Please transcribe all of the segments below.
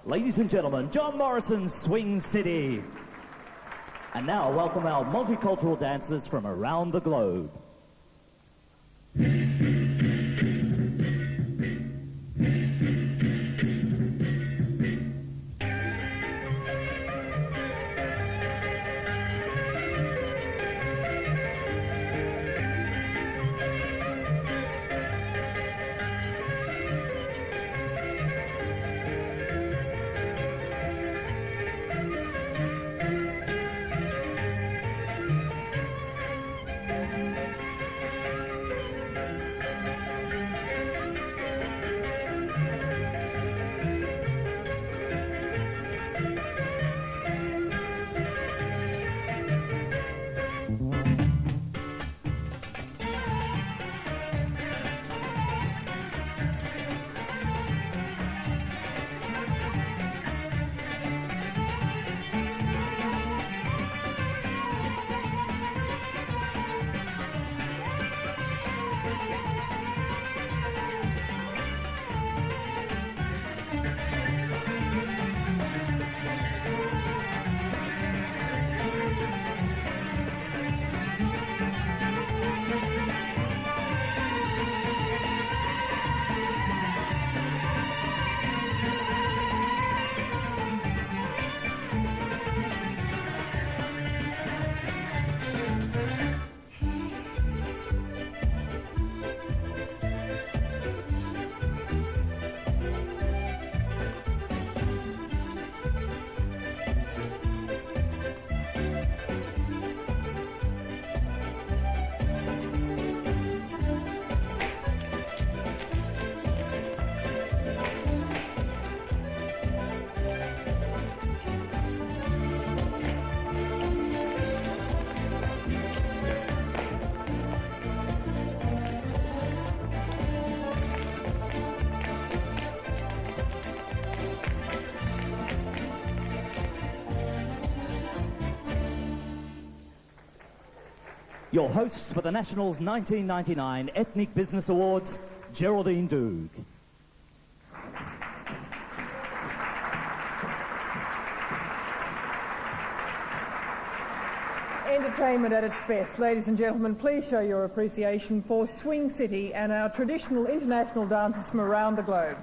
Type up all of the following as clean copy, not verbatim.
Ladies and gentlemen, John Morrison's Swing City. And now, welcome our multicultural dancers from around the globe. Your host for the Nationals 1999 Ethnic Business Awards, Geraldine Doog. Entertainment at its best. Ladies and gentlemen, please show your appreciation for Swing City and our traditional international dancers from around the globe.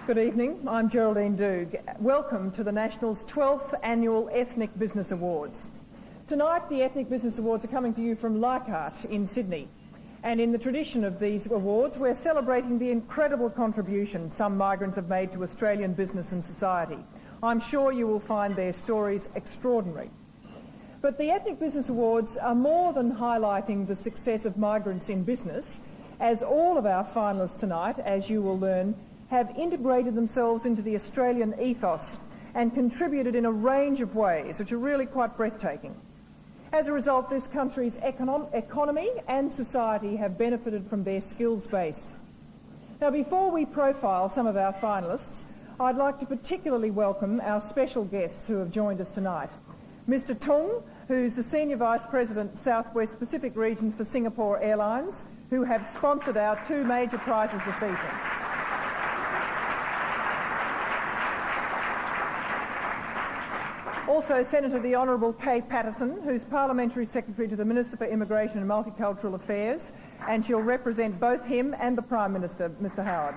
Good evening, I'm Geraldine Doog. Welcome to the National's 12th Annual Ethnic Business Awards. Tonight, the Ethnic Business Awards are coming to you from Leichhardt in Sydney. And in the tradition of these awards, we're celebrating the incredible contribution some migrants have made to Australian business and society. I'm sure you will find their stories extraordinary. But the Ethnic Business Awards are more than highlighting the success of migrants in business, as all of our finalists tonight, as you will learn, have integrated themselves into the Australian ethos and contributed in a range of ways which are really quite breathtaking. As a result, this country's economy and society have benefited from their skills base. Now, before we profile some of our finalists, I'd like to particularly welcome our special guests who have joined us tonight. Mr. Tung, who's the Senior Vice President, Southwest Pacific Regions for Singapore Airlines, who have sponsored our two major prizes this evening. Also, Senator the Honourable Kay Patterson, who's Parliamentary Secretary to the Minister for Immigration and Multicultural Affairs, and she'll represent both him and the Prime Minister, Mr Howard.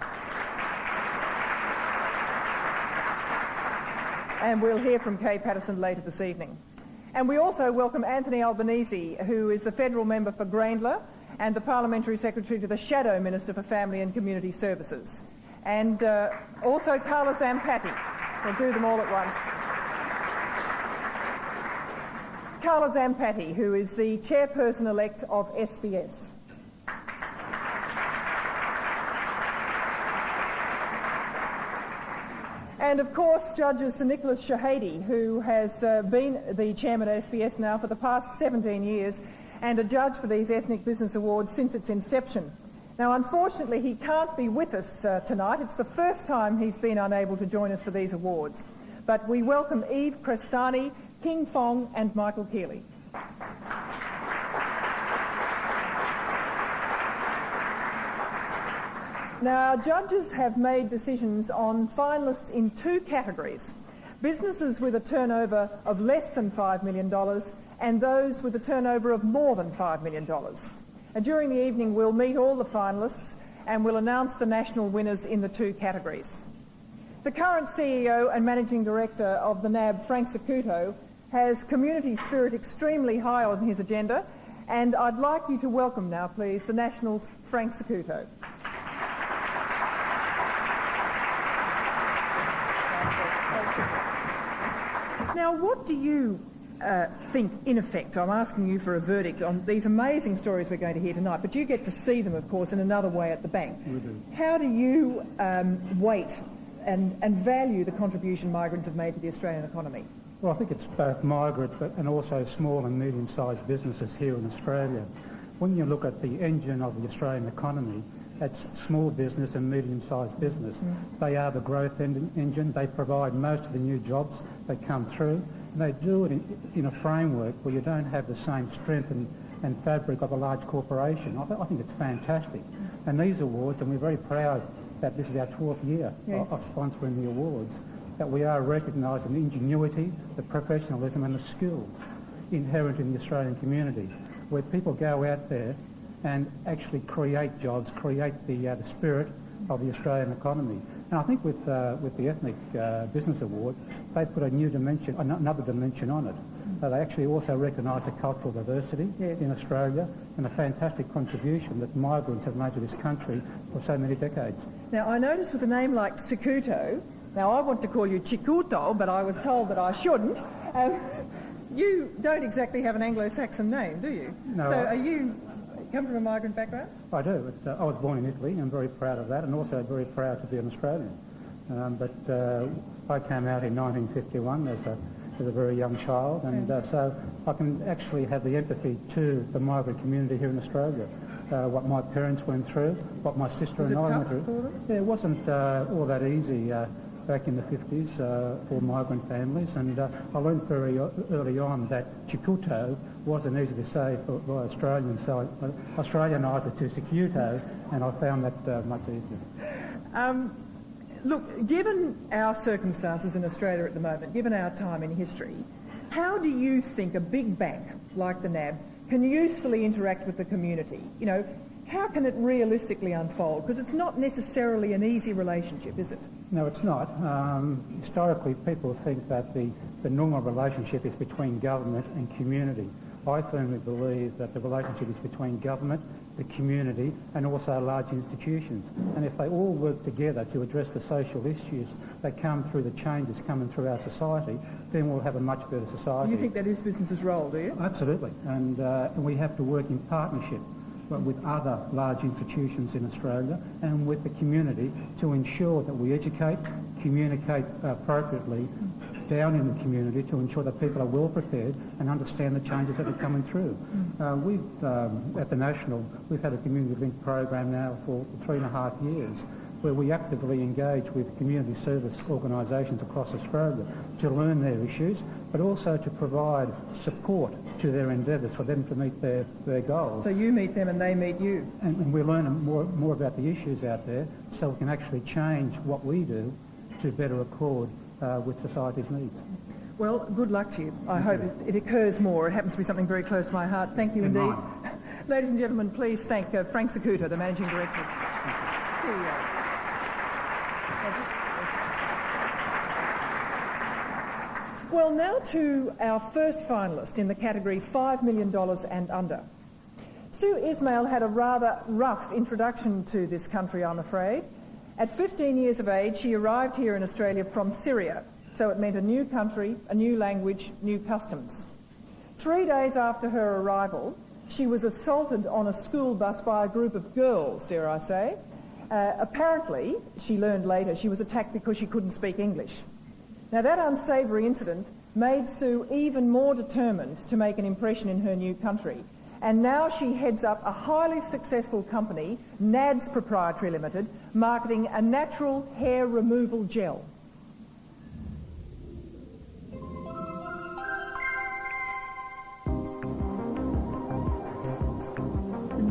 And we'll hear from Kay Patterson later this evening. And we also welcome Anthony Albanese, who is the Federal Member for Grayndler and the Parliamentary Secretary to the Shadow Minister for Family and Community Services. And also Carla Zampatti. We'll do them all at once. Carla Zampatti, who is the Chairperson-elect of SBS. And of course, Judges Sir Nicholas Shahady, who has been the Chairman at SBS now for the past 17 years and a judge for these Ethnic Business Awards since its inception. Now, unfortunately, he can't be with us tonight. It's the first time he's been unable to join us for these awards. But we welcome Eve Crestani, King Fong and Michael Keeley. Now, our judges have made decisions on finalists in 2 categories: businesses with a turnover of less than $5 million and those with a turnover of more than $5 million. And during the evening, we'll meet all the finalists and we'll announce the national winners in the 2 categories. The current CEO and Managing Director of the NAB, Frank Zacuto, has community spirit extremely high on his agenda, and I'd like you to welcome now, please, the National's Frank Zacuto. Now, what do you think, in effect, I'm asking you for a verdict on these amazing stories we're going to hear tonight, but you get to see them, of course, in another way at the bank. We do. How do you weight and value the contribution migrants have made to the Australian economy? Well, I think it's both migrants and also small and medium-sized businesses here in Australia. When you look at the engine of the Australian economy, that's small business and medium-sized business. They are the growth engine. They provide most of the new jobs that come through. And they do it in a framework where you don't have the same strength and fabric of a large corporation. I think it's fantastic. And these awards, and we're very proud that this is our 12th year of sponsoring the awards, that we are recognising the ingenuity, the professionalism and the skills inherent in the Australian community, where people go out there and actually create jobs, create the spirit of the Australian economy. And I think with the Ethnic Business Award, they put a new dimension, another dimension on it. They actually also recognise the cultural diversity in Australia and the fantastic contribution that migrants have made to this country for so many decades. Now, I notice with a name like Zacuto, now I want to call you Chikuto, but I was told that I shouldn't. You don't exactly have an Anglo-Saxon name, do you? No. So are you come from a migrant background? I do. I was born in Italy and very proud of that, and also very proud to be an Australian. But I came out in 1951 as a very young child, and so I can actually have the empathy to the migrant community here in Australia. What my parents went through, what my sister and I went through. For them? Yeah, it wasn't all that easy back in the 50s for migrant families, and I learned very early on that Chikuto wasn't easy to say for Australians, so I Australianised it to Zacuto, and I found that much easier. Look, given our circumstances in Australia at the moment, given our time in history, how do you think a big bank like the NAB can usefully interact with the community? You know, how can it realistically unfold? Because it's not necessarily an easy relationship, is it? No, it's not. Historically, people think that the normal relationship is between government and community. I firmly believe that the relationship is between government, the community, and also large institutions. And if they all work together to address the social issues that come through the changes coming through our society, then we'll have a much better society. You think that is business's role, do you? Absolutely. And we have to work in partnership with other large institutions in Australia and with the community to ensure that we educate, communicate appropriately down in the community to ensure that people are well prepared and understand the changes that are coming through. At the National, we've had a community link program now for 3.5 years, where we actively engage with community service organisations across Australia to learn their issues, but also to provide support to their endeavours for them to meet their goals. So you meet them and they meet you. And we learn more about the issues out there so we can actually change what we do to better accord with society's needs. Well, good luck to you. I hope it occurs more. It happens to be something very close to my heart. Thank you indeed. Ladies and gentlemen, please thank Frank Zacuto, the Managing Director. CEO. Well, now to our first finalist in the category $5 million and under. Sue Ismail had a rather rough introduction to this country, I'm afraid. At 15 years of age, she arrived here in Australia from Syria, so it meant a new country, a new language, new customs. 3 days after her arrival, she was assaulted on a school bus by a group of girls, dare I say. Apparently, she learned later, she was attacked because she couldn't speak English. Now, that unsavoury incident made Sue even more determined to make an impression in her new country. And now she heads up a highly successful company, NADS Proprietary Limited, marketing a natural hair removal gel.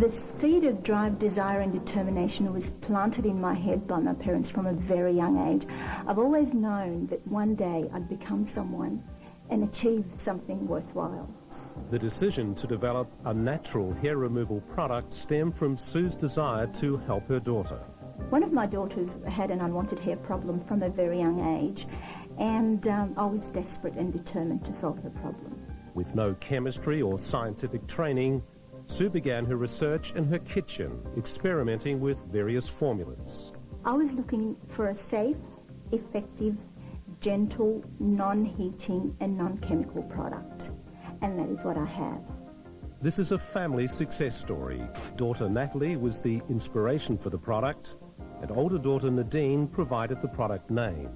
The seed of drive, desire and determination was planted in my head by my parents from a very young age. I've always known that one day I'd become someone and achieve something worthwhile. The decision to develop a natural hair removal product stemmed from Sue's desire to help her daughter. One of my daughters had an unwanted hair problem from a very young age, and I was desperate and determined to solve her problem. With no chemistry or scientific training, Sue began her research in her kitchen, experimenting with various formulas. I was looking for a safe, effective, gentle, non-heating and non-chemical product, and that is what I have. This is a family success story. Daughter Natalie was the inspiration for the product, and older daughter Nadine provided the product name.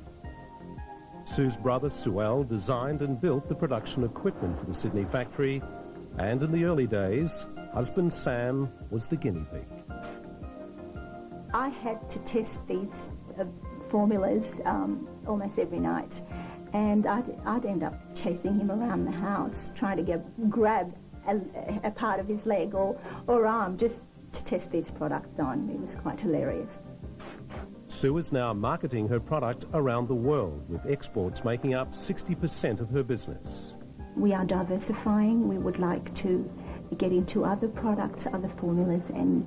Sue's brother Suel designed and built the production equipment for the Sydney factory, and in the early days, husband Sam was the guinea pig. I had to test these formulas almost every night, and I'd end up chasing him around the house, trying to grab a part of his leg or arm just to test these products on. It was quite hilarious. Sue is now marketing her product around the world, with exports making up 60% of her business. We are diversifying. We would like to get into other products, other formulas, and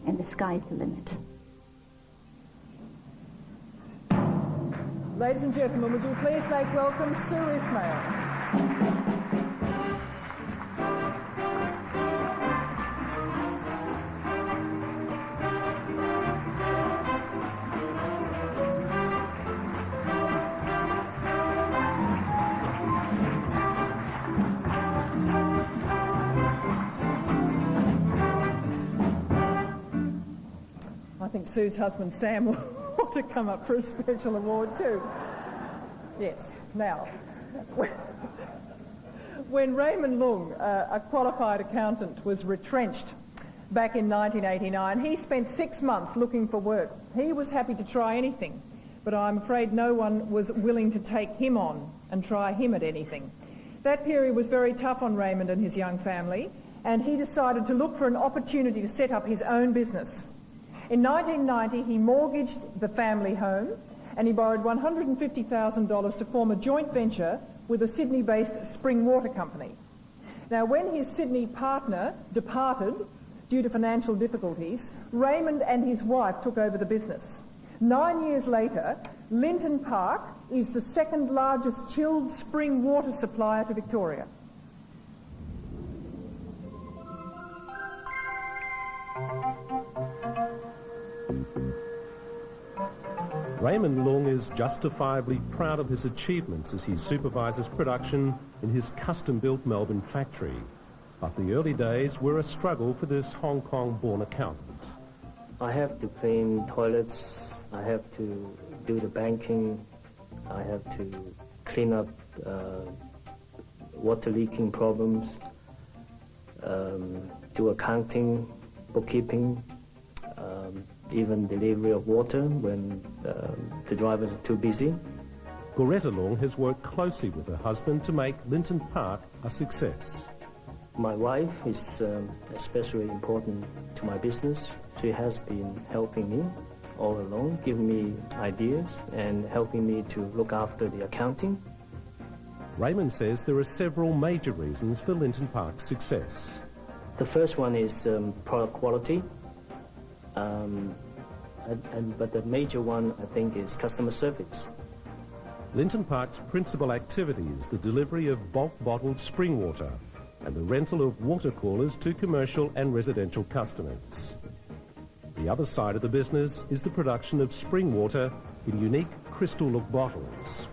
the sky's the limit. Ladies and gentlemen, would you please make welcome Sue Ismail. I think Sue's husband Sam will want to come up for a special award too. Yes. Now, when Raymond Lung, a qualified accountant, was retrenched back in 1989, he spent 6 months looking for work. He was happy to try anything, but I'm afraid no one was willing to take him on and try him at anything. That period was very tough on Raymond and his young family, and he decided to look for an opportunity to set up his own business. In 1990, he mortgaged the family home and he borrowed $150,000 to form a joint venture with a Sydney-based spring water company. Now, when his Sydney partner departed due to financial difficulties, Raymond and his wife took over the business. 9 years later, Linton Park is the second largest chilled spring water supplier to Victoria. Raymond Lung is justifiably proud of his achievements as he supervises production in his custom-built Melbourne factory. But the early days were a struggle for this Hong Kong-born accountant. I have to clean toilets, I have to do the banking, I have to clean up water leaking problems, do accounting, bookkeeping, even delivery of water when the drivers are too busy. Goretta Lung has worked closely with her husband to make Linton Park a success. My wife is especially important to my business. She has been helping me all along, giving me ideas and helping me to look after the accounting. Raymond says there are several major reasons for Linton Park's success. The first one is product quality. But the major one, I think, is customer service. Linton Park's principal activity is the delivery of bulk bottled spring water and the rental of water coolers to commercial and residential customers. The other side of the business is the production of spring water in unique crystal-look bottles.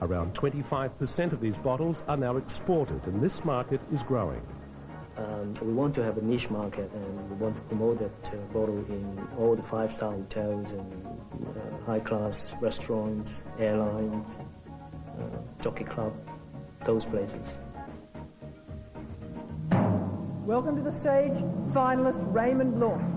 Around 25% of these bottles are now exported, and this market is growing. We want to have a niche market, and we want to promote that bottle in all the five-star hotels and high-class restaurants, airlines, jockey club, those places. Welcome to the stage, finalist Raymond Lung.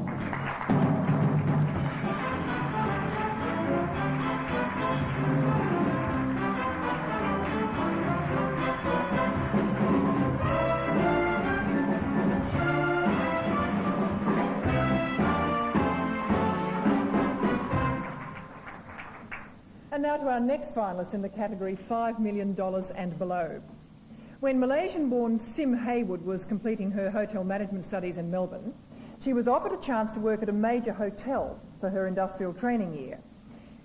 And now to our next finalist in the category $5 million and below. When Malaysian-born Sim Haywood was completing her hotel management studies in Melbourne, she was offered a chance to work at a major hotel for her industrial training year.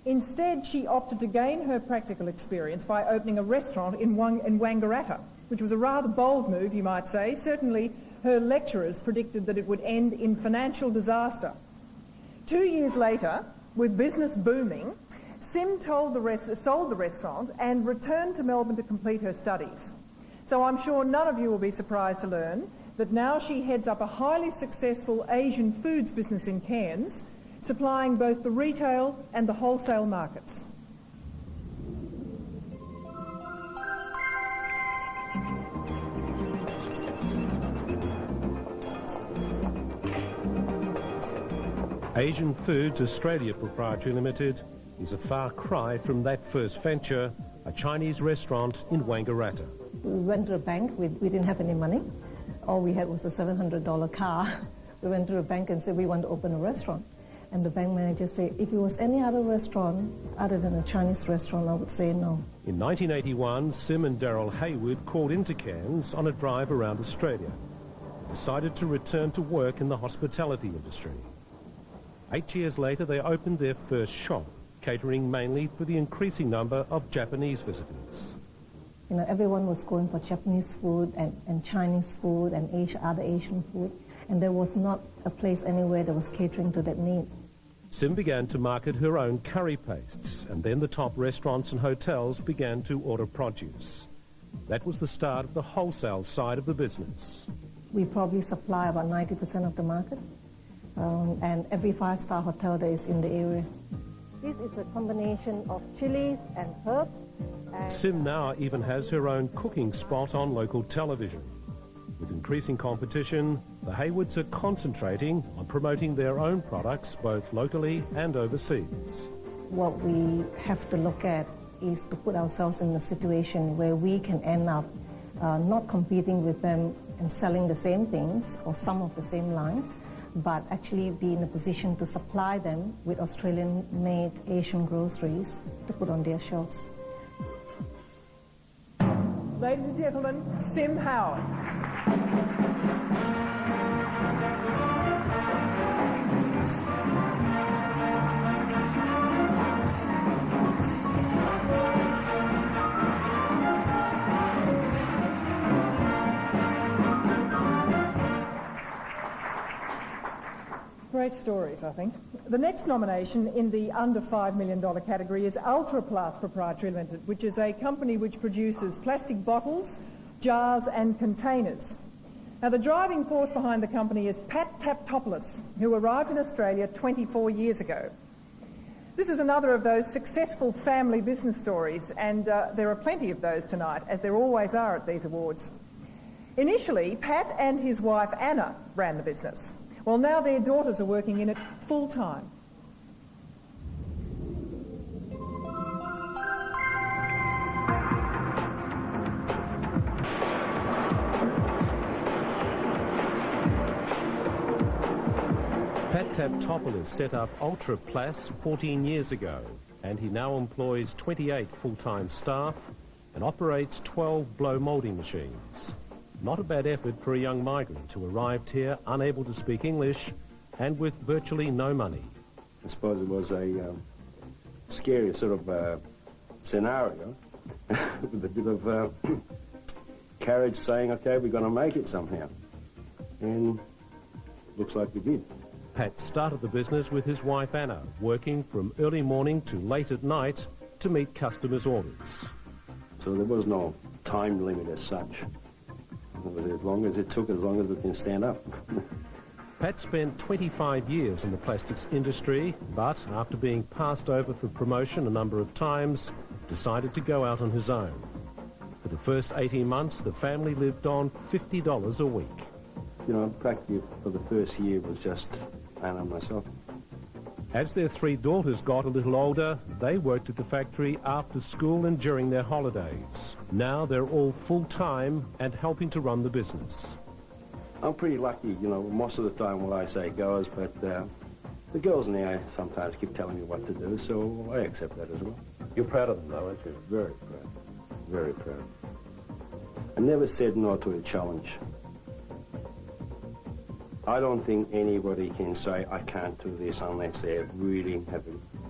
Instead, she opted to gain her practical experience by opening a restaurant in Wangaratta, which was a rather bold move, you might say. Certainly, her lecturers predicted that it would end in financial disaster. 2 years later, with business booming, Sim sold the restaurant and returned to Melbourne to complete her studies. So I'm sure none of you will be surprised to learn that now she heads up a highly successful Asian foods business in Cairns, supplying both the retail and the wholesale markets. Asian Foods Australia Proprietary Limited is a far cry from that first venture, a Chinese restaurant in Wangaratta. We went to a bank, we didn't have any money. All we had was a $700 car. We went to a bank and said we want to open a restaurant. And the bank manager said, if it was any other restaurant other than a Chinese restaurant, I would say no. In 1981, Sim and Daryl Haywood called into Cairns on a drive around Australia, decided to return to work in the hospitality industry. 8 years later, they opened their first shop, catering mainly for the increasing number of Japanese visitors. You know, everyone was going for Japanese food and Chinese food and other Asian food, and there was not a place anywhere that was catering to that need. Sim began to market her own curry pastes, and then the top restaurants and hotels began to order produce. That was the start of the wholesale side of the business. We probably supply about 90% of the market, and every five-star hotel that is in the area. This is a combination of chilies and herbs. Sim now even has her own cooking spot on local television. With increasing competition, the Haywoods are concentrating on promoting their own products both locally and overseas. What we have to look at is to put ourselves in a situation where we can end up not competing with them and selling the same things or some of the same lines, but actually be in a position to supply them with Australian-made Asian groceries to put on their shelves. Ladies and gentlemen, Sim Howard. Great stories, I think. The next nomination in the under $5 million category is Ultraplast Proprietary Limited, which is a company which produces plastic bottles, jars and containers. Now, the driving force behind the company is Pat Taptopoulos, who arrived in Australia 24 years ago. This is another of those successful family business stories, and there are plenty of those tonight, as there always are at these awards. Initially, Pat and his wife Anna ran the business. Well, now their daughters are working in it full-time. Pat Taptopoulos set up Ultraplast 14 years ago, and he now employs 28 full-time staff and operates 12 blow moulding machines. Not a bad effort for a young migrant who arrived here unable to speak English and with virtually no money. I suppose it was a scary sort of scenario with a bit of courage saying, okay, we're going to make it somehow. And looks like we did. Pat started the business with his wife Anna, working from early morning to late at night to meet customers' orders. So there was no time limit as such. As long as it took, as long as we can stand up. Pat spent 25 years in the plastics industry, but after being passed over for promotion a number of times, decided to go out on his own. For the first 18 months, the family lived on $50 a week. You know, practically for the first year was just Anna and myself. As their three daughters got a little older, they worked at the factory after school and during their holidays. Now they're all full-time and helping to run the business. I'm pretty lucky, you know, most of the time what I say goes, but the girls now sometimes keep telling me what to do, so I accept that as well. You're proud of them, though, aren't you? Very proud. Very proud. I never said no to a challenge. I don't think anybody can say, I can't do this unless they really have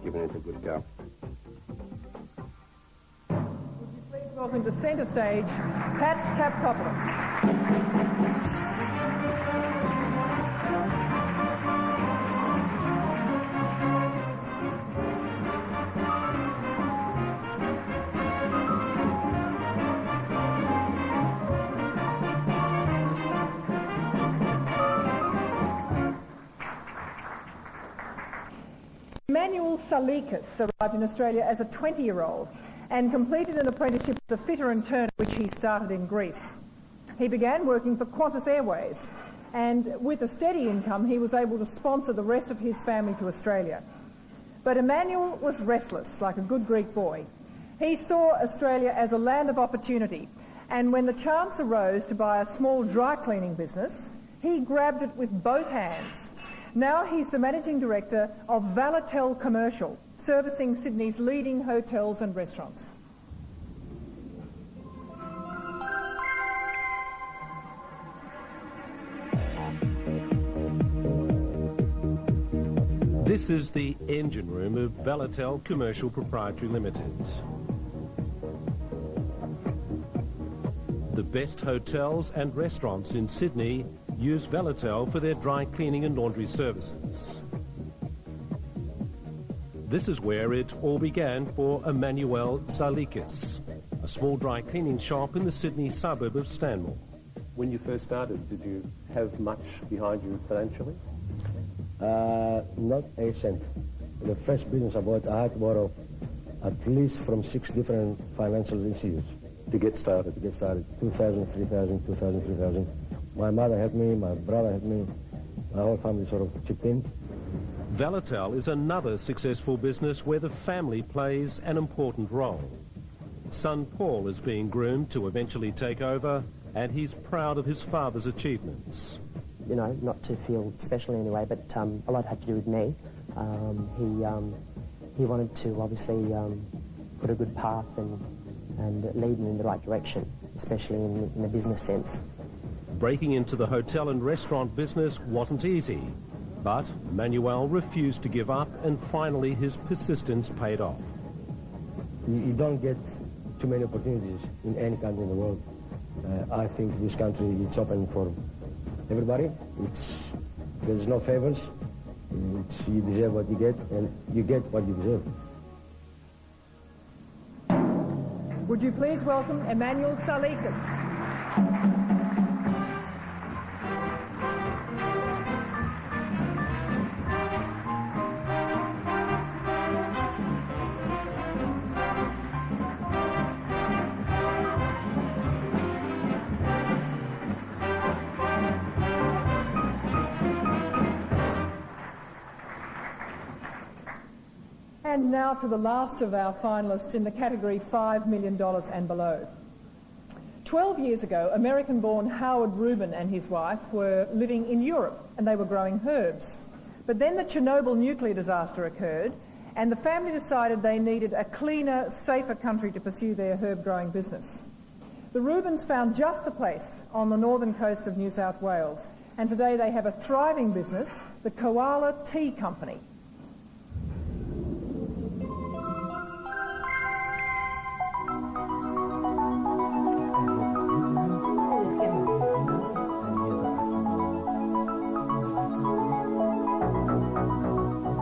given it a good go. Would you please welcome to centre stage, Pat Taptopoulos. Emmanuel Salikas arrived in Australia as a 20-year-old and completed an apprenticeship as a fitter and turner, which he started in Greece. He began working for Qantas Airways, and with a steady income, he was able to sponsor the rest of his family to Australia. But Emmanuel was restless, like a good Greek boy. He saw Australia as a land of opportunity, and when the chance arose to buy a small dry cleaning business, he grabbed it with both hands. Now he's the managing director of Valatel Commercial, servicing Sydney's leading hotels and restaurants. This is the engine room of Valatel Commercial Proprietary Limited. The best hotels and restaurants in Sydney use Valatel for their dry cleaning and laundry services. This is where it all began for Emmanuel Salikas, a small dry cleaning shop in the Sydney suburb of Stanmore. When you first started, did you have much behind you financially? Not a cent. The first business I bought, I had to borrow at least from 6 different financial institutes. To get started? To get started. 2,000, 3,000, 2,000, 3,000. My mother helped me, my brother helped me, my whole family sort of chipped in. Valatel is another successful business where the family plays an important role. Son Paul is being groomed to eventually take over, and he's proud of his father's achievements. You know, not to feel special in any way, but a lot had to do with me. He wanted to obviously put a good path and lead me in the right direction, especially in a business sense. Breaking into the hotel and restaurant business wasn't easy, but Manuel refused to give up, and finally his persistence paid off. You don't get too many opportunities in any country in the world. I think this country, it's open for everybody. There's no favors. You deserve what you get, and you get what you deserve. Would you please welcome Emmanuel Salikas. And now to the last of our finalists in the category $5 million and below. 12 years ago, American-born Howard Rubin and his wife were living in Europe, and they were growing herbs. But then the Chernobyl nuclear disaster occurred, and the family decided they needed a cleaner, safer country to pursue their herb-growing business. The Rubins found just the place on the northern coast of New South Wales, and today they have a thriving business, the Koala Tea Company.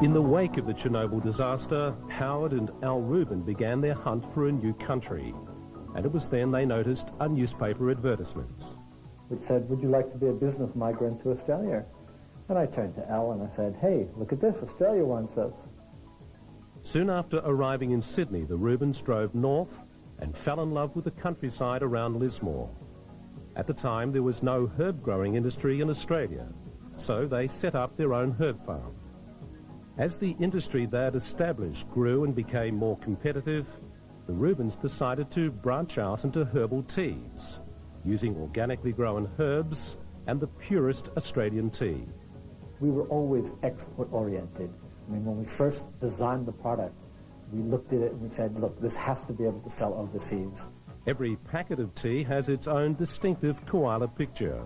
In the wake of the Chernobyl disaster, Howard and Al Rubin began their hunt for a new country. And it was then they noticed a newspaper advertisement. It said, "Would you like to be a business migrant to Australia?" And I turned to Al and I said, "Hey, look at this, Australia wants us." Soon after arriving in Sydney, the Rubins drove north and fell in love with the countryside around Lismore. At the time, there was no herb-growing industry in Australia, so they set up their own herb farm. As the industry they had established grew and became more competitive, the Rubins decided to branch out into herbal teas, using organically grown herbs and the purest Australian tea. We were always export-oriented. I mean, when we first designed the product, we looked at it and we said, look, this has to be able to sell overseas. Every packet of tea has its own distinctive koala picture.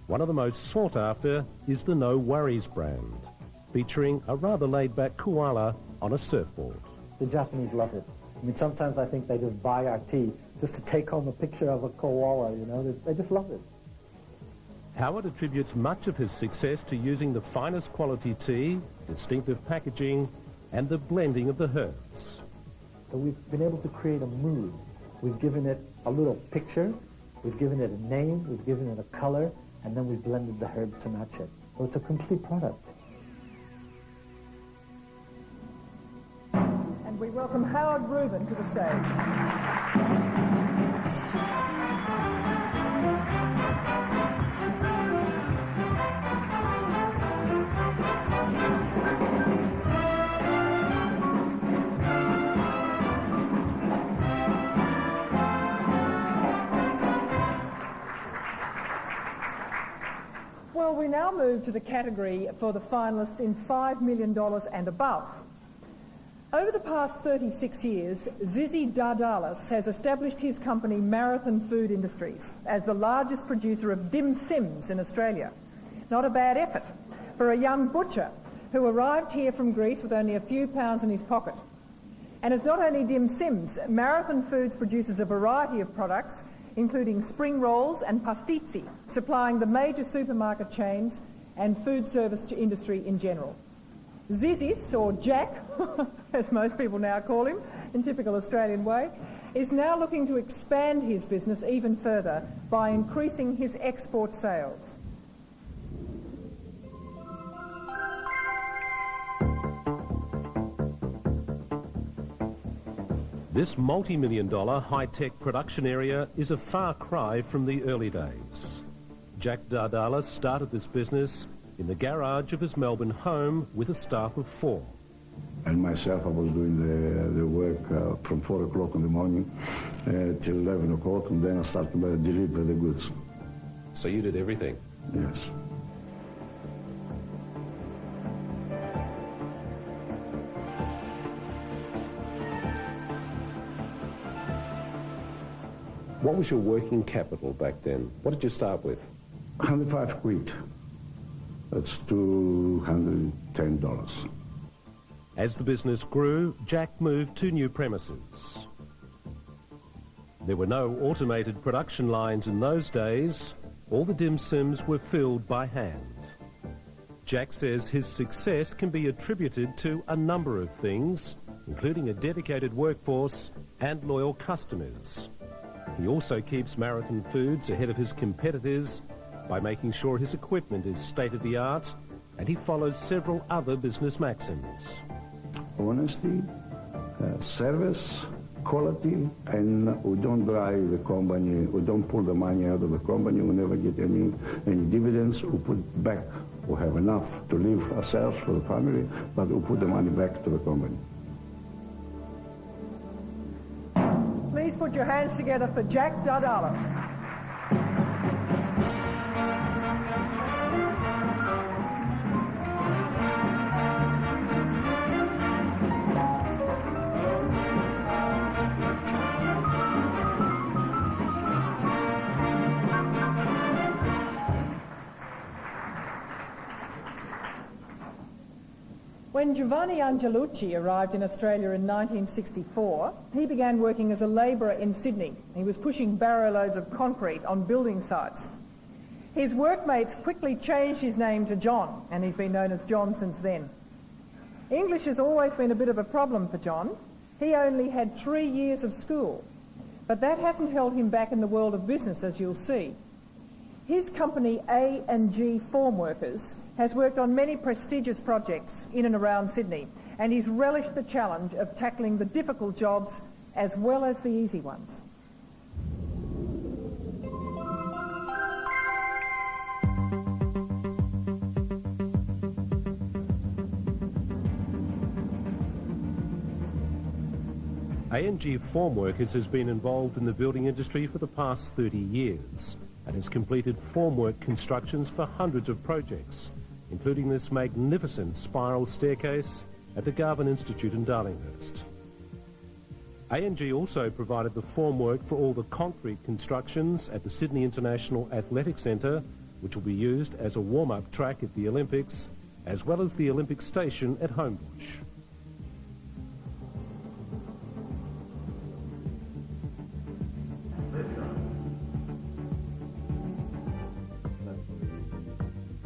One of the most sought after is the No Worries brand, featuring a rather laid-back koala on a surfboard. The Japanese love it. I mean, sometimes I think they just buy our tea just to take home a picture of a koala, you know. They just love it. Howard attributes much of his success to using the finest quality tea, distinctive packaging, and the blending of the herbs. So we've been able to create a mood. We've given it a little picture, we've given it a name, we've given it a color, and then we've blended the herbs to match it. So it's a complete product. And we welcome Howard Rubin to the stage. Well, we now move to the category for the finalists in $5 million and above. Over the past 36 years, Zizzy Dardalis has established his company Marathon Food Industries as the largest producer of dim sims in Australia. Not a bad effort for a young butcher who arrived here from Greece with only a few pounds in his pocket. And it's not only dim sims, Marathon Foods produces a variety of products including spring rolls and pastizzi, supplying the major supermarket chains and food service industry in general. Zizzis, or Jack, as most people now call him, in typical Australian way, is now looking to expand his business even further by increasing his export sales. This multi-million-dollar high-tech production area is a far cry from the early days. Jack Dardalis started this business in the garage of his Melbourne home with a staff of 4. And myself, I was doing the work from 4 o'clock in the morning till 11 o'clock, and then I started to deliver the goods. So you did everything? Yes. What was your working capital back then? What did you start with? 105 quid. That's $210. As the business grew, Jack moved to new premises. There were no automated production lines in those days. All the dim sims were filled by hand. Jack says his success can be attributed to a number of things, including a dedicated workforce and loyal customers. He also keeps Marathon Foods ahead of his competitors by making sure his equipment is state-of-the-art, and he follows several other business maxims. Honesty, service, quality, and we don't drive the company, we don't pull the money out of the company, we never get any dividends, we put back, we have enough to live ourselves for the family, but we put the money back to the company. Please put your hands together for Jack Dardalis. When Giovanni Angelucci arrived in Australia in 1964, he began working as a labourer in Sydney. He was pushing barrow loads of concrete on building sites. His workmates quickly changed his name to John, and he's been known as John since then. English has always been a bit of a problem for John. He only had 3 years of school, but that hasn't held him back in the world of business, as you'll see. His company, A&G Formworkers, has worked on many prestigious projects in and around Sydney, and he's relished the challenge of tackling the difficult jobs as well as the easy ones. A&G Formworkers has been involved in the building industry for the past 30 years and has completed formwork constructions for hundreds of projects, including this magnificent spiral staircase at the Garvan Institute in Darlinghurst. ANG also provided the formwork for all the concrete constructions at the Sydney International Athletic Centre, which will be used as a warm-up track at the Olympics, as well as the Olympic station at Homebush.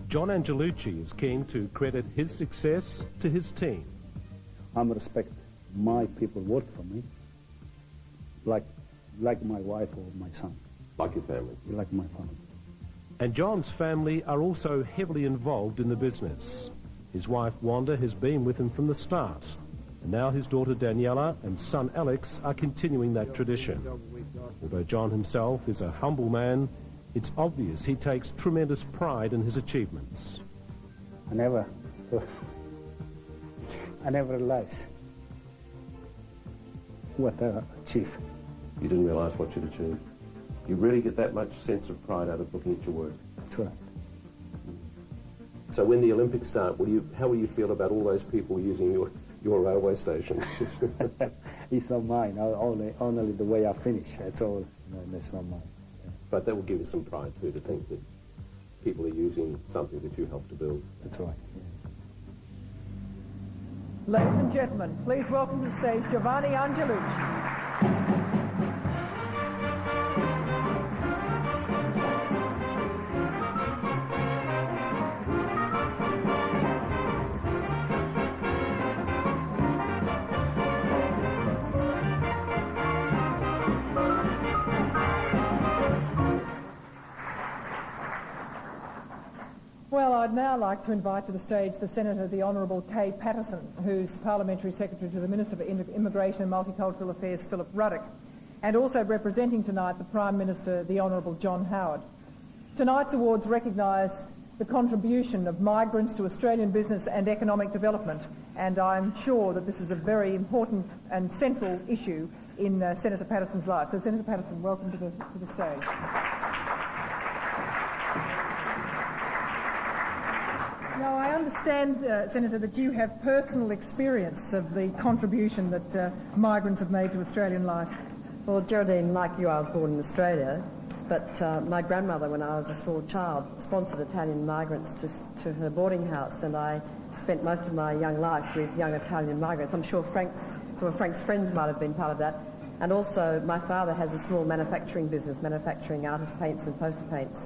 John Angelucci is keen to credit his success to his team. I respect my people work for me, like my wife or my son. Like your family? Like my family. And John's family are also heavily involved in the business. His wife Wanda has been with him from the start. And now his daughter Daniela and son Alex are continuing that tradition. Although John himself is a humble man, it's obvious he takes tremendous pride in his achievements. I never realized what I achieved. You didn't realise what you'd achieved. You really get that much sense of pride out of looking at your work. That's right. So when the Olympics start, how will you feel about all those people using your railway station? It's not mine. Only the way I finish. That's all. No, that's not mine. Yeah. But that will give you some pride too, to think that people are using something that you helped to build. That's right. Yeah. Ladies and gentlemen, please welcome to the stage Giovanni Angelucci. Well, I'd now like to invite to the stage the Senator, the Honourable Kay Patterson, who's Parliamentary Secretary to the Minister for Immigration and Multicultural Affairs, Philip Ruddock, and also representing tonight the Prime Minister, the Honourable John Howard. Tonight's awards recognise the contribution of migrants to Australian business and economic development, and I'm sure that this is a very important and central issue in Senator Patterson's life. So, Senator Patterson, welcome to the stage. Now, I understand, Senator, that you have personal experience of the contribution that migrants have made to Australian life. Well, Geraldine, like you, I was born in Australia, but my grandmother, when I was a small child, sponsored Italian migrants to her boarding house, and I spent most of my young life with young Italian migrants. I'm sure some of Frank's friends might have been part of that. And also, my father has a small manufacturing business, manufacturing artist paints and poster paints.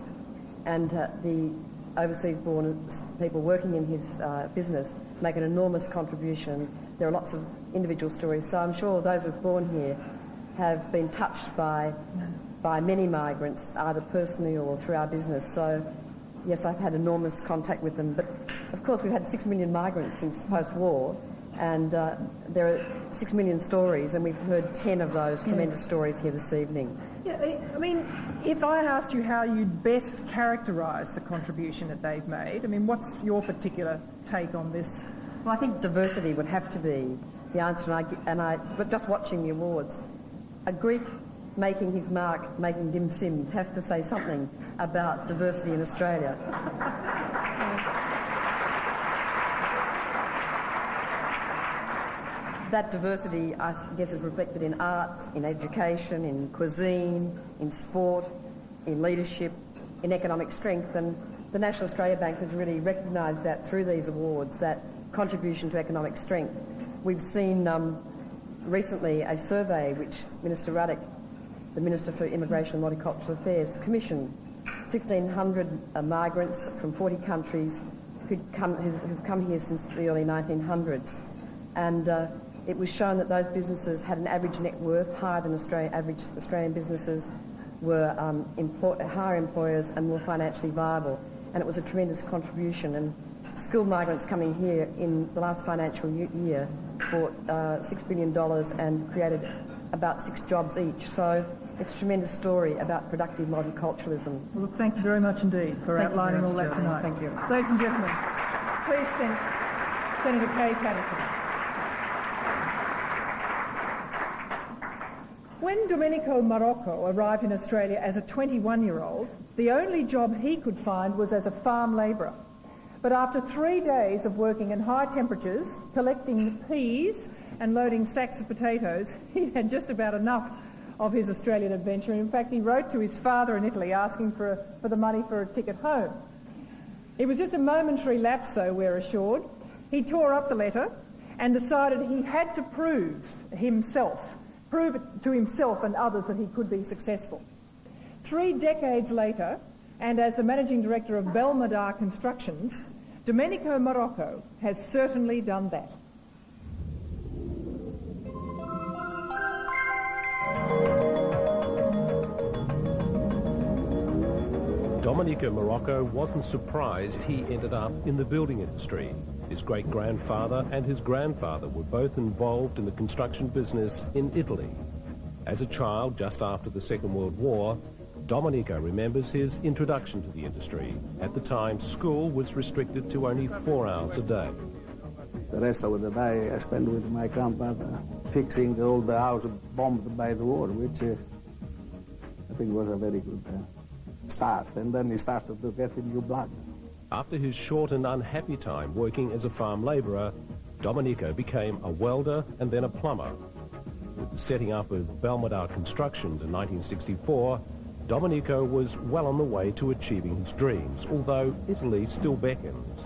And the overseas-born people working in his business make an enormous contribution. There are lots of individual stories, so I'm sure those of us born here have been touched by many migrants, either personally or through our business. So, yes, I've had enormous contact with them. But, of course, we've had 6 million migrants since post-war, and there are 6 million stories, and we've heard 10 of those tremendous stories here this evening. Yeah, I mean, if I asked you how you'd best characterise the contribution that they've made, I mean, what's your particular take on this? Well, I think diversity would have to be the answer, but just watching the awards, a Greek making his mark, making dim sims, have to say something about diversity in Australia. That diversity, I guess, is reflected in art, in education, in cuisine, in sport, in leadership, in economic strength, and the National Australia Bank has really recognised that through these awards, that contribution to economic strength. We've seen recently a survey which Minister Ruddock, the Minister for Immigration and Multicultural Affairs, commissioned 1,500 migrants from 40 countries who've come here since the early 1900s. And it was shown that those businesses had an average net worth higher than average Australian businesses, were higher employers and more financially viable. And it was a tremendous contribution. And skilled migrants coming here in the last financial year bought $6 billion and created about 6 jobs each. So it's a tremendous story about productive multiculturalism. Well, thank you very much indeed for outlining all that tonight. Thank you. Ladies and gentlemen, please thank Senator Kay Patterson. When Domenico Marocco arrived in Australia as a 21-year-old, the only job he could find was as a farm labourer. But after 3 days of working in high temperatures, collecting peas and loading sacks of potatoes, he had just about enough of his Australian adventure. In fact, he wrote to his father in Italy asking for the money for a ticket home. It was just a momentary lapse, though, we're assured. He tore up the letter and decided he had to prove it to himself and others that he could be successful. 3 decades later, and as the managing director of Belmadar Constructions, Domenico Marocco has certainly done that. Domenico Marocco wasn't surprised he ended up in the building industry. His great-grandfather and his grandfather were both involved in the construction business in Italy. As a child, just after the Second World War, Domenico remembers his introduction to the industry. At the time, school was restricted to only 4 hours a day. The rest of the day I spent with my grandfather fixing all the house bombed by the war, which I think was a very good start. And then he started to get new blood. After his short and unhappy time working as a farm labourer, Domenico became a welder and then a plumber. With the setting up of Belmadar Constructions in 1964, Domenico was well on the way to achieving his dreams, although Italy still beckoned.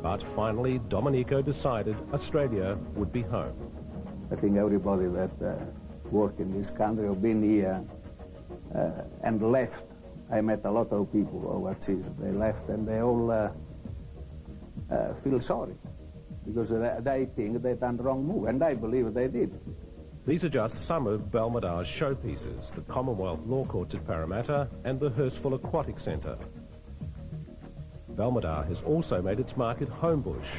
But finally, Domenico decided Australia would be home. I think everybody that worked in this country or been here and left, I met a lot of people overseas. They left and they all feel sorry because they think they done the wrong move, and I believe they did. These are just some of Belmadar's showpieces, the Commonwealth Law Courts at Parramatta and the Hurstville Aquatic Centre. Belmadar has also made its mark at Homebush,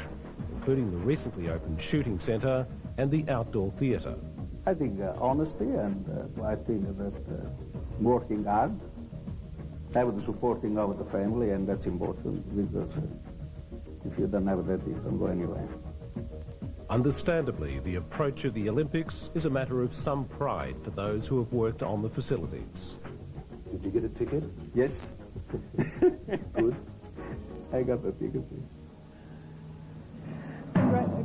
including the recently opened shooting centre and the outdoor theatre. I think honesty, and I think that working hard, have the supporting of the family, and that's important because if you don't have that, you don't go anywhere. Understandably, the approach of the Olympics is a matter of some pride for those who have worked on the facilities. Did you get a ticket? Yes. Good. I got the ticket.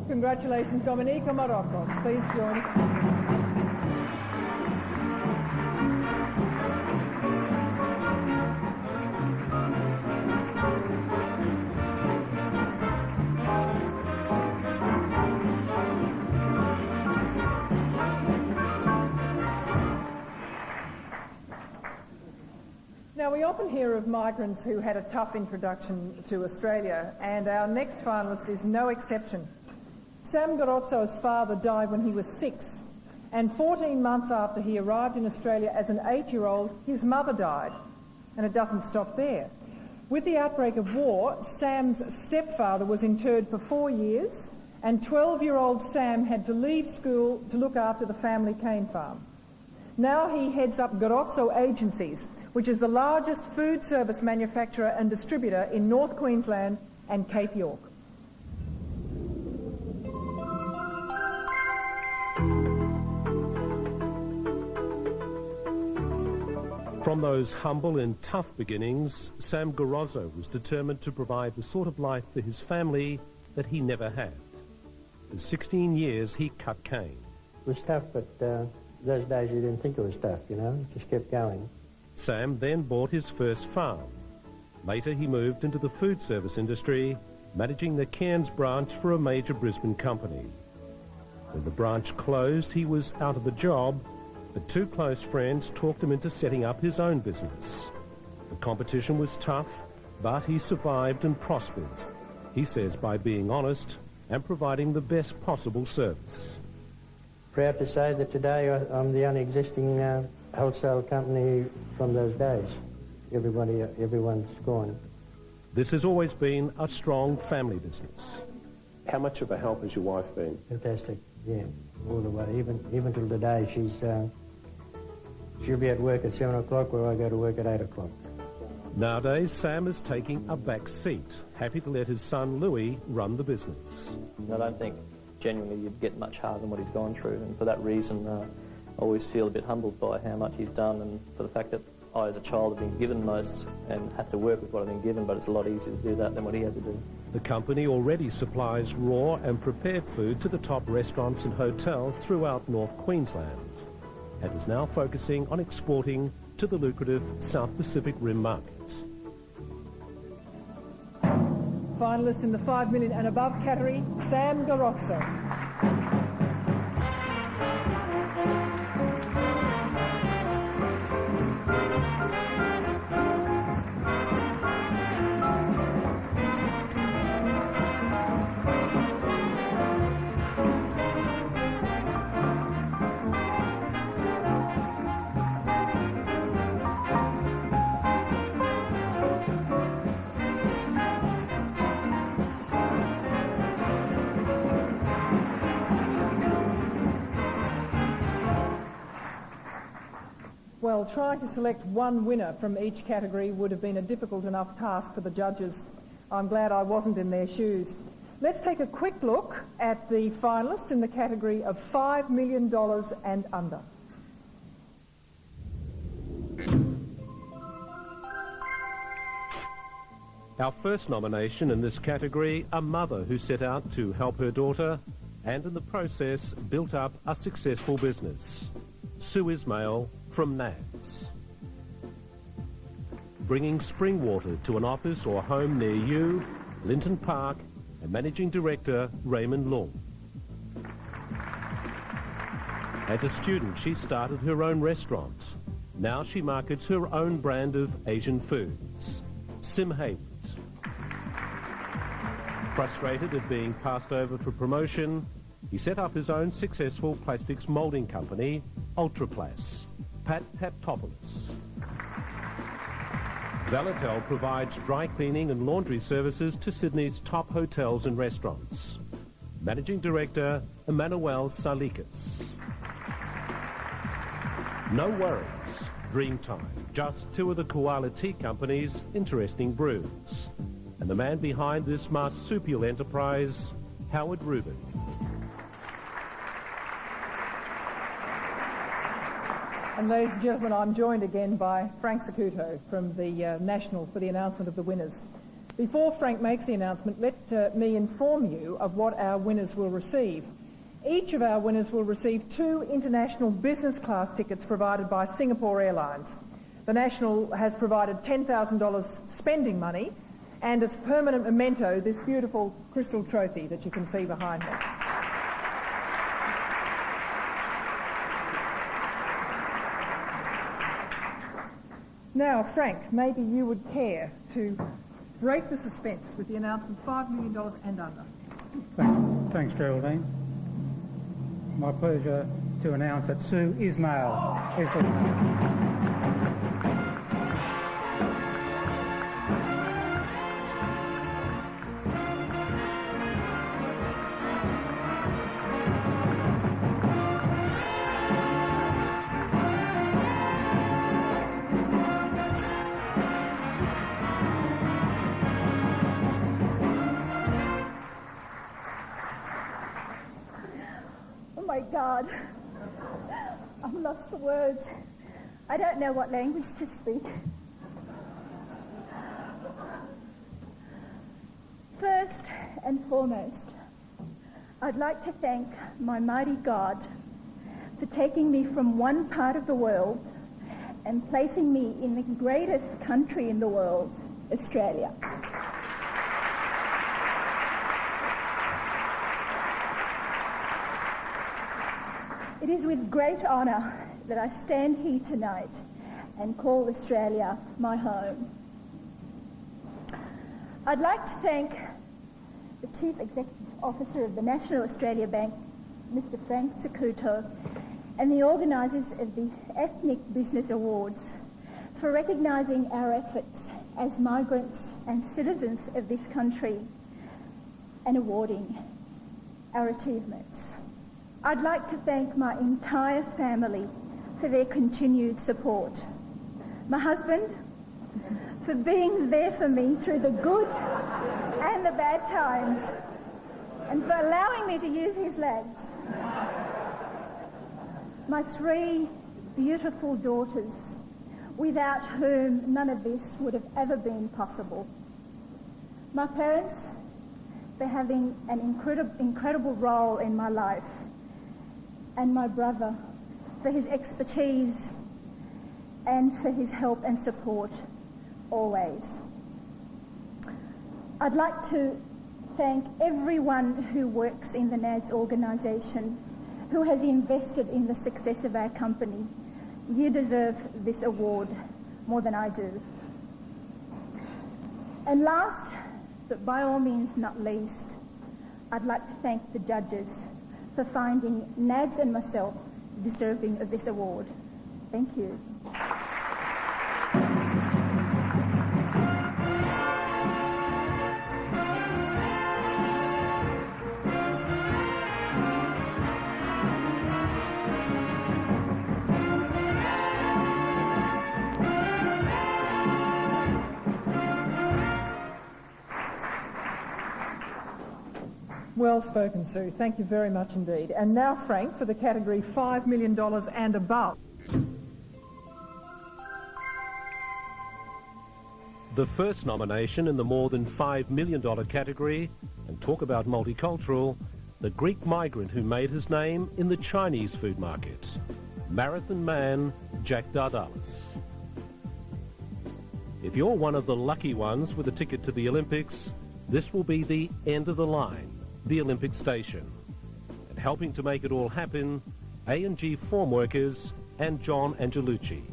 Congratulations, Domenico Marocco. Please join us. Now, we often hear of migrants who had a tough introduction to Australia, and our next finalist is no exception. Sam Garozzo's father died when he was 6, and 14 months after he arrived in Australia as an 8-year-old, his mother died. And it doesn't stop there. With the outbreak of war, Sam's stepfather was interred for 4 years, and 12-year-old Sam had to leave school to look after the family cane farm. Now he heads up Garozzo Agencies, which is the largest food service manufacturer and distributor in North Queensland and Cape York. From those humble and tough beginnings, Sam Garozzo was determined to provide the sort of life for his family that he never had. For 16 years, he cut cane. It was tough, but those days you didn't think it was tough, you know, just kept going. Sam then bought his first farm. Later, he moved into the food service industry, managing the Cairns branch for a major Brisbane company. When the branch closed, he was out of a job, but 2 close friends talked him into setting up his own business. The competition was tough, but he survived and prospered. He says by being honest and providing the best possible service. Proud to say that today I'm the only existing wholesale company from those days. Everyone's gone. This has always been a strong family business. How much of a help has your wife been? Fantastic, yeah, all the way. Even till today, she'll be at work at 7 o'clock where I go to work at 8 o'clock. Nowadays, Sam is taking a back seat, happy to let his son Louis run the business. I don't think genuinely you'd get much harder than what he's gone through, and for that reason I always feel a bit humbled by how much he's done, and for the fact that I as a child have been given most and had to work with what I've been given, but it's a lot easier to do that than what he had to do. The company already supplies raw and prepared food to the top restaurants and hotels throughout North Queensland and is now focusing on exporting to the lucrative South Pacific Rim markets. Finalist in the 5 million and above category, Sam Garozzo. Well, trying to select one winner from each category would have been a difficult enough task for the judges. I'm glad I wasn't in their shoes. Let's take a quick look at the finalists in the category of $5 million and under. Our first nomination in this category, a mother who set out to help her daughter and in the process built up a successful business. Sue Ismail from NABS. Bringing spring water to an office or home near you, Linton Park, and Managing Director Raymond Long. As a student, she started her own restaurant. Now she markets her own brand of Asian foods, Sim Hayward. Frustrated at being passed over for promotion, he set up his own successful plastics moulding company, Ultraplas. Pat Taptopoulos. Valatel provides dry cleaning and laundry services to Sydney's top hotels and restaurants. Managing Director, Emmanuel Salikas. No worries, Dreamtime, just two of the Koala Tea Company's interesting brews. And the man behind this marsupial enterprise, Howard Rubin. And ladies and gentlemen, I'm joined again by Frank Sacuto from the National for the announcement of the winners. Before Frank makes the announcement, let me inform you of what our winners will receive. Each of our winners will receive 2 international business class tickets provided by Singapore Airlines. The National has provided $10,000 spending money and as permanent memento, this beautiful crystal trophy that you can see behind me. Now, Frank, maybe you would care to break the suspense with the announcement $5 million and under. Thanks, Geraldine. My pleasure to announce that Sue Ismail is the... God, I'm lost for words. I don't know what language to speak. First and foremost, I'd like to thank my mighty God for taking me from one part of the world and placing me in the greatest country in the world, Australia. It is with great honour that I stand here tonight and call Australia my home. I'd like to thank the Chief Executive Officer of the National Australia Bank, Mr. Frank Sacuto, and the organisers of the Ethnic Business Awards for recognising our efforts as migrants and citizens of this country and awarding our achievements. I'd like to thank my entire family for their continued support. My husband, for being there for me through the good and the bad times, and for allowing me to use his legs. My 3 beautiful daughters, without whom none of this would have ever been possible. My parents, for having an incredible role in my life, and my brother for his expertise and for his help and support always. I'd like to thank everyone who works in the NADS organisation, who has invested in the success of our company. You deserve this award more than I do. And last, but by all means not least, I'd like to thank the judges for finding NADS and myself deserving of this award. Thank you. Well spoken, Sue. Thank you very much indeed. And now, Frank, for the category $5 million and above. The first nomination in the more than $5 million category, and talk about multicultural, the Greek migrant who made his name in the Chinese food market, marathon man Jack Dardalis. If you're one of the lucky ones with a ticket to the Olympics, this will be the end of the line, the Olympic station. And helping to make it all happen, A&G Formworkers and John Angelucci.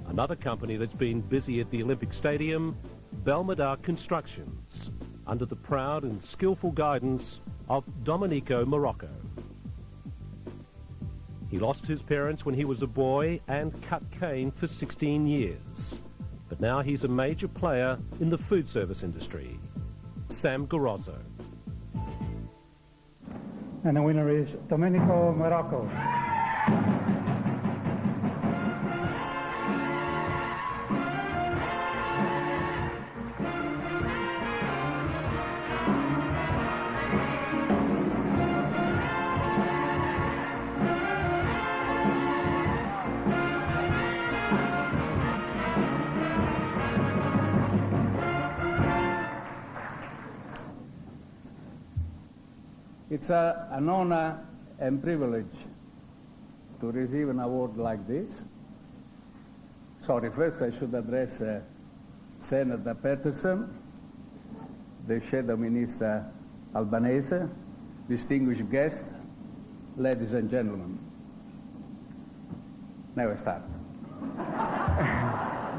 Another company that's been busy at the Olympic Stadium, Belmedar Constructions, under the proud and skillful guidance of Domenico Morocco. He lost his parents when he was a boy and cut cane for 16 years. But now he's a major player in the food service industry. Sam Garozzo. And the winner is Domenico Morocco. It's an honor and privilege to receive an award like this. Sorry, first I should address Senator Peterson, the Shadow Minister Albanese, distinguished guests, ladies and gentlemen. Now I start.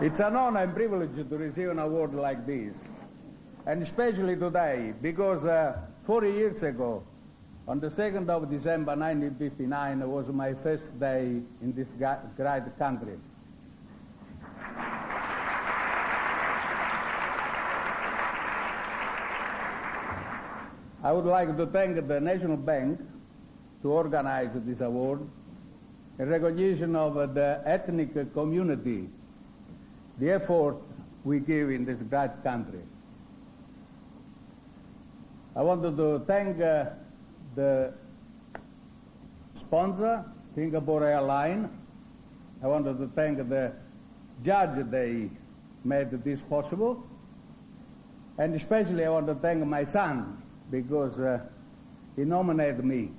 It's an honor and privilege to receive an award like this, and especially today, because 40 years ago, on the 2nd of December 1959 was my first day in this great country. I would like to thank the National Bank to organize this award in recognition of the ethnic community, the effort we give in this great country. I wanted to thank the sponsor, Singapore Airlines. I wanted to thank the judge they made this possible. And especially I want to thank my son because he nominated me.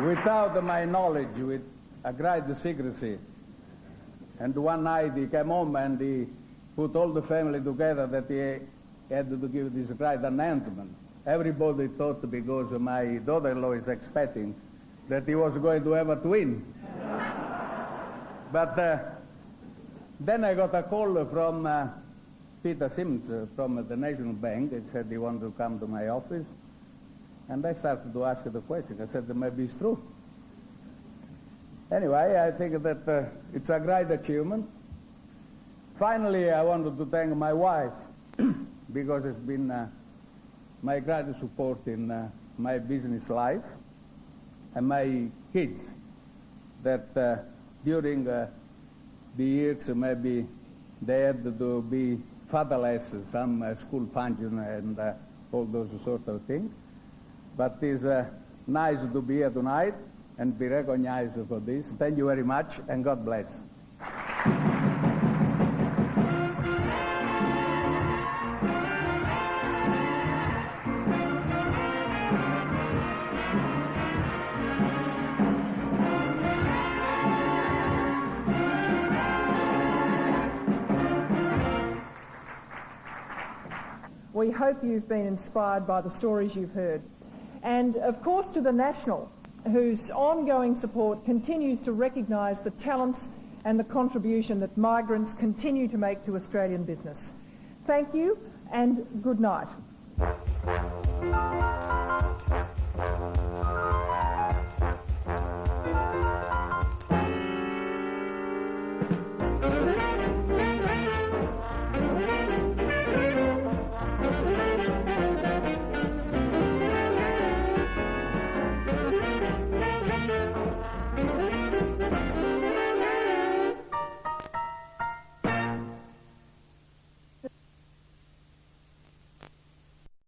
Without my knowledge, with a great secrecy. And one night he came home and he put all the family together that he had to give this great announcement. Everybody thought, because my daughter-in-law is expecting, that he was going to have a twin. But then I got a call from Peter Sims from the National Bank. He said he wanted to come to my office. And I started to ask the question. I said, maybe it's true. Anyway, I think that it's a great achievement. Finally, I wanted to thank my wife because it's been my great support in my business life, and my kids that during the years maybe they had to be fatherless, some school function and all those sort of things. But it's nice to be here tonight. and be recognized for this. Thank you very much, and God bless. We hope you've been inspired by the stories you've heard. And of course to the National, whose ongoing support continues to recognise the talents and the contribution that migrants continue to make to Australian business. Thank you and good night.